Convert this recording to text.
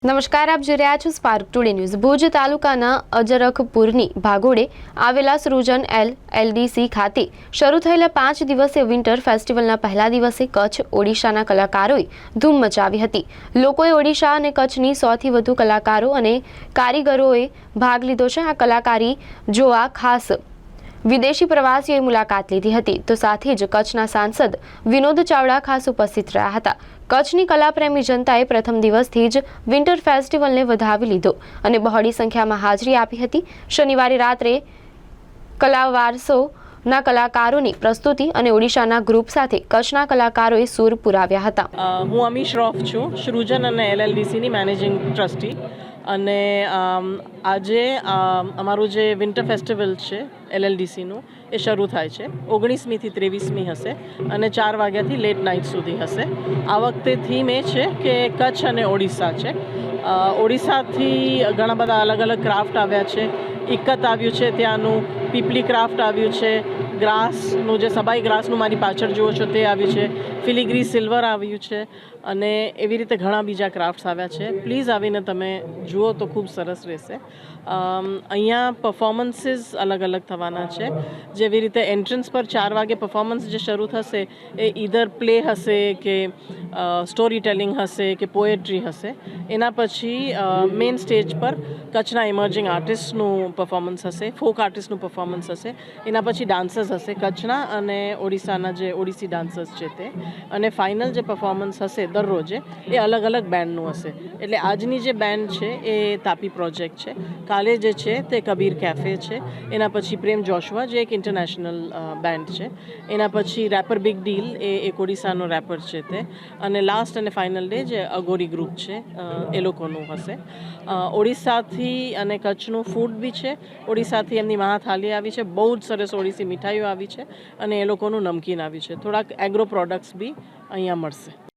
નમસ્કાર, આપ જોઈ રહ્યા છો સ્પાર્ક ટુડે ન્યૂઝ। ભુજ તાલુકાના અજરખપુરની ભાગોળે આવેલા સૃજન એલડીસી ખાતે શરૂ થયેલા 5 દિવસીય વિન્ટર ફેસ્ટિવલના પહેલા દિવસે કચ્છ ઓડિશાના કલાકારોએ ધૂમ મચાવી હતી। લોકોએ ઓડિશા અને કચ્છની 100થી વધુ કલાકારો અને કારીગરોએ ભાગ લીધો છે। આ કલાકારી જોવા ખાસ વિદેશી પ્રવાસીઓએ મુલાકાત લીધી હતી, તો સાથે જ કચ્છના સાંસદ વિનોદ ચાવડા ખાસ ઉપસ્થિત રહ્યા હતા। કચ્છની કલાપ્રેમી જનતાએ પ્રથમ દિવસથી જ વિન્ટર ફેસ્ટિવલને વધાવી લીધો અને બહોળી સંખ્યામાં હાજરી આપી હતી। શનિવારે રાત્રે કલાવારસોના કલાકારોની પ્રસ્તુતિ અને ઓડિશાના ગ્રુપ સાથે કચ્છના કલાકારોએ સૂર પુરાવ્યા હતા। હું અમી શ્રોફ છું, સૃજન અને એલએલડીસીની મેનેજિંગ ટ્રસ્ટી, અને આજે અમારું જે વિન્ટર ફેસ્ટિવલ છે એલએલડીસીનું એ શરૂ થાય છે। 19મી થી 23મી હશે અને 4 વાગ્યાથી લેટ નાઇટ સુધી હશે। આ વખતે થીમ એ છે કે કચ્છ અને ઓડિશા છે। ઓડિશાથી ઘણા બધા અલગ અલગ ક્રાફ્ટ આવ્યા છે। ઇક્કત આવ્યું છે, ત્યાંનું પીપલી ક્રાફ્ટ આવ્યું છે, ગ્રાસનું જે સબાઈ ગ્રાસનું મારી પાછળ જુઓ છો તે આવ્યું છે, ફિલિગ્રી સિલ્વર આવ્યું છે, અને એવી રીતે ઘણા બીજા ક્રાફ્ટ્સ આવ્યા છે। પ્લીઝ આવીને તમે જુઓ તો ખૂબ સરસ રહેશે। અહીંયા પરફોર્મન્સીસ અલગ અલગ થવાના છે। જેવી રીતે એન્ટ્રન્સ પર 4 વાગે પરફોર્મન્સ જે શરૂ થશે એ ઈધર પ્લે હશે કે સ્ટોરી ટેલિંગ હશે કે પોએટ્રી હશે। એના પછી મેઇન સ્ટેજ પર કચ્છના ઇમર્જિંગ આર્ટિસ્ટનું પરફોર્મન્સ હશે, ફોક આર્ટિસ્ટનું પરફોર્મન્સ હશે। એના પછી ડાન્સર્સ હશે, કચ્છના અને ઓડિશાના જે ઓડિસી ડાન્સર્સ છે તે, અને ફાઇનલ જે પરફોર્મન્સ હશે દરરોજે એ અલગ અલગ બેન્ડનું હશે। એટલે આજની જે બેન્ડ છે એ તાપી પ્રોજેક્ટ છે, કાલે જે છે તે કબીર કેફે છે, એના પછી પ્રેમ જોશવા જે એક ઇન્ટરનેશનલ બેન્ડ છે, એના પછી રેપર બિગ ડીલ એ એક ઓડિશાનો રેપર છે તે, અને લાસ્ટ અને ફાઇનલ ડે જે અગોરી ગ્રુપ છે એ લોકોનું હશે। ઓડિશાથી અને કચ્છનું ફૂડ બી છે। ઓડિશાથી એમની મહાથાલી આવી છે, બહુ જ સરસ ઓડિસી મીઠાઈઓ આવી છે, અને એ લોકોનું નમકીન આવ્યું છે। થોડાક એગ્રો પ્રોડક્ટ્સ બી અહીંયા મળશે।